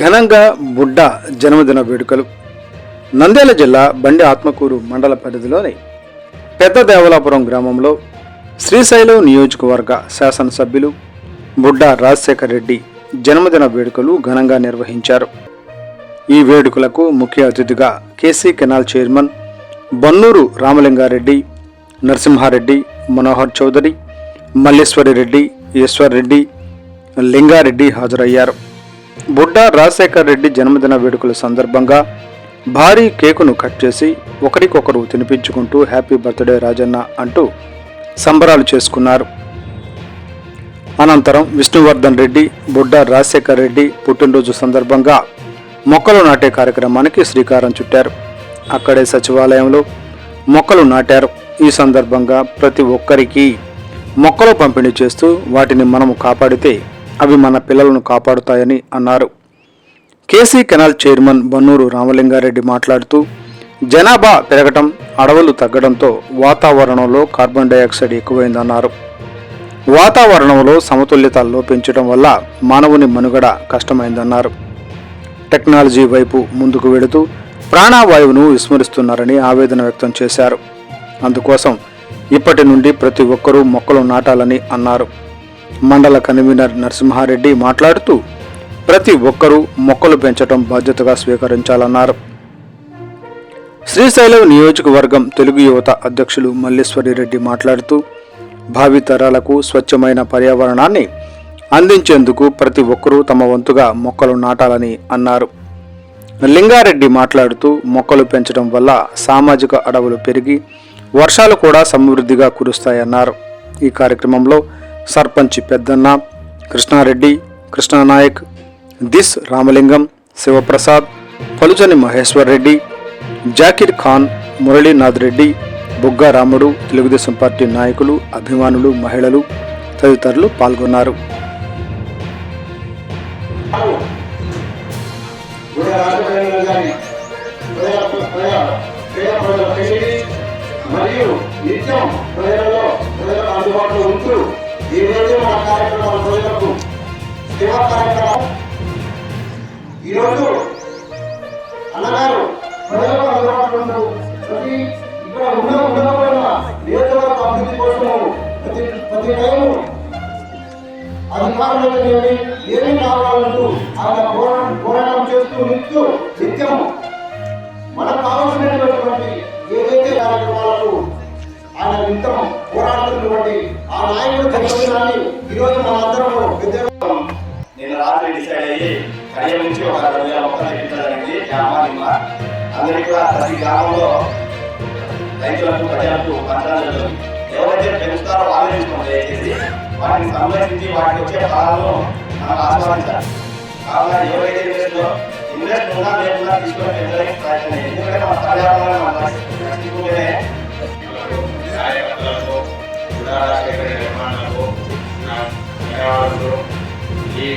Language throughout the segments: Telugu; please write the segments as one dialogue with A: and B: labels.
A: ఘనంగా బుడ్డ జన్మదిన వేడుకలు. నంద్యాల జిల్లా బండి ఆత్మకూరు మండల పరిధిలోని పెద్ద దేవలాపురం గ్రామంలో శ్రీశైలం నియోజకవర్గ శాసనసభ్యులు బుడ్డ రాజశేఖర్ రెడ్డి జన్మదిన వేడుకలు ఘనంగా నిర్వహించారు. ఈ వేడుకలకు ముఖ్య అతిథిగా KC canal chairman Bannuru Ramalingareddy, Narasimhareddy, Manohar Chowdary, Malleswari Reddy, Eshwar Reddy, Lingareddy హాజరయ్యారు. బుడ్డ రాజశేఖర్ రెడ్డి జన్మదిన వేడుకల సందర్భంగా భారీ కేకును కట్ చేసి ఒకరికొకరు తినిపించుకుంటూ హ్యాపీ బర్త్డే రాజన్న అంటూ సంబరాలు చేసుకున్నారు. అనంతరం విష్ణువర్ధన్ రెడ్డి బుడ్డ రాజశేఖర్ రెడ్డి పుట్టినరోజు సందర్భంగా మొక్కలు నాటే కార్యక్రమానికి శ్రీకారం చుట్టారు. అక్కడే సచివాలయంలో మొక్కలు నాటారు. ఈ సందర్భంగా ప్రతి ఒక్కరికి మొక్కలు పంపిణీ చేస్తూ వాటిని మనము కాపాడితే అవి మన పిల్లలను కాపాడుతాయని అన్నారు. KC canal chairman Bannuru Ramalingareddy మాట్లాడుతూ జనాభా పెరగటం, అడవులు తగ్గడంతో వాతావరణంలో కార్బన్ డైఆక్సైడ్ ఎక్కువైందన్నారు. వాతావరణంలో సమతుల్యత లోపించడం వల్ల మానవుని మనుగడ కష్టమైందన్నారు. టెక్నాలజీ వైపు ముందుకు వెళుతూ ప్రాణవాయువును విస్మరిస్తున్నారని ఆవేదన వ్యక్తం చేశారు. అందుకోసం ఇప్పటి నుండి ప్రతి ఒక్కరూ మొక్కలు నాటాలని అన్నారు. మండల కన్వీనర్ నరసింహారెడ్డి మాట్లాడుతూ ప్రతి ఒక్కరూ మొక్కలు పెంచడం బాధ్యతగా స్వీకరించాలన్నారు. శ్రీశైలం నియోజకవర్గం తెలుగు యువత అధ్యక్షులు మల్లేశ్వరి రెడ్డి మాట్లాడుతూ భావితరాలకు స్వచ్ఛమైన పర్యావరణాన్ని అందించేందుకు ప్రతి ఒక్కరూ తమ వంతుగా మొక్కలు నాటాలని అన్నారు. లింగారెడ్డి మాట్లాడుతూ మొక్కలు పెంచడం వల్ల సామాజిక అడవులు పెరిగి వర్షాలు కూడా సమృద్ధిగా కురుస్తాయన్నారు. ఈ కార్యక్రమంలో సర్పంచ్ పెద్దన్న, కృష్ణారెడ్డి, కృష్ణానాయక్, దిస్ రామలింగం, శివప్రసాద్, పలుచని మహేశ్వర్ రెడ్డి, జాకిర్ ఖాన్, మురళీనాథ్ రెడ్డి, బుగ్గా రాముడు, తెలుగుదేశం పార్టీ నాయకులు, అభిమానులు, మహిళలు తదితరులు పాల్గొన్నారు.
B: మరియు నిత్యం ప్రజలకు అందుబాటులో ఉంటూ ఈ రోజు మా కార్యక్రమాల ప్రజలకు సేవా కార్యక్రమం ఈరోజు అన్నగారు ప్రజలకు అందుబాటులో ఉంటూ ప్రతి ఇక్కడ ఉండకపోయిన నియోజకవర్గ అభివృద్ధి కోసం ప్రతి టైము అధికారులు ఏమీ కావాలంటూ ఆయన పోరాటం చేస్తూ నిత్యం మనకు కావాల్సినటువంటి ఏదైతే కార్యక్రమాలకు ఆయన నిత్యం పోరాడుతున్నటువంటి ఆ నాయకుడు జన్మదినాన్ని ఈరోజు మనందరం
C: నేను రాత్రి డిసైడ్ అయ్యి కడియం నుంచి ఒక 20,000 మొక్కలు తెప్పించడానికి గ్రామాన్ని అందరికీ కూడా ప్రతి గ్రామంలో రైతులకు ప్రజలకు పంచాలు ఎవరైతే పెంచుతారో వాళ్ళే తీసుకోండి. దయచేసి వాటిని సంరక్షించి వాటికి వచ్చే ఫలాలను మనకు ఆస్వాదించాలి. కావున ఎవరైతే ఇన్వెస్ట్ ఉన్నా లేకుండా తీసుకొని పెంచడానికి ప్రయత్నం చేయాలి. ఎందుకంటే మన పర్యావరణాన్ని మనం రక్షించుకుంటేనే
D: కార్యకర్తలకు నిర్మాణాలకు ఈ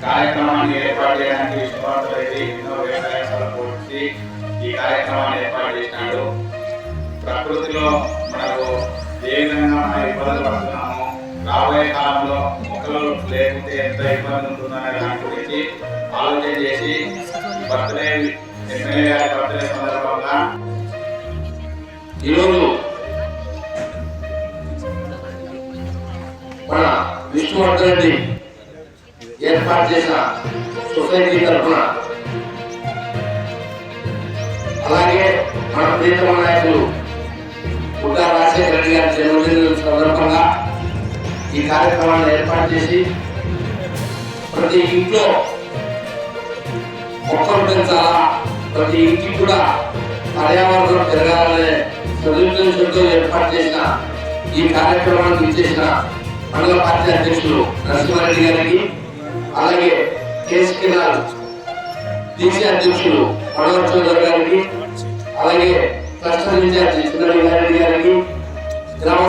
D: కార్యక్రమాన్ని ఏర్పాటు చేయడానికి విష్ణువర్ధన్ రెడ్డి ఎన్నో వ్యవసాయ సలహాలు ఈ కార్యక్రమాన్ని ఏర్పాటు చేసినాడు. ప్రకృతిలో మనకు ఏ విధంగా మనం ఇబ్బందులు పడుతున్నాము, రాబోయే కాలంలో మొక్కలు లేకుంటే ఎంత ఇబ్బంది ఉంటుందనే దాని గురించి ఆలోచన చేసి బర్త్డే ఎమ్మెల్యే గారి బర్త్డే సందర్భంగా
E: ఈరోజు మన విష్ణువర్ధన్ రెడ్డి ఏర్పాటు చేసిన సొసైటీ తరఫున అలాగే మన ప్రియతమ నాయకులు బుడ్డ రాజశేఖర రెడ్డి గారి జన్మదిన సందర్భంగా ఈ కార్యక్రమాన్ని ఏర్పాటు చేసి ప్రతి ఇంట్లో మొక్కలు పెంచాలా, ప్రతి ఇంటికి కూడా పర్యావరణం పెరగాలనే సదుద్దేశంతో ఏర్పాటు చేసిన ఈ కార్యక్రమానికి ఇచ్చేసిన మండల పార్టీ అధ్యక్షులు నరసింహారెడ్డి గారికి, అలాగే కేసీ కెనాల్ డీసీ అధ్యక్షులు మనోహర్ చౌదరి గారికి, అలాగే క్లస్టర్ ఇన్ఛార్జి చిన్నరెడ్డి గారికి, గ్రామ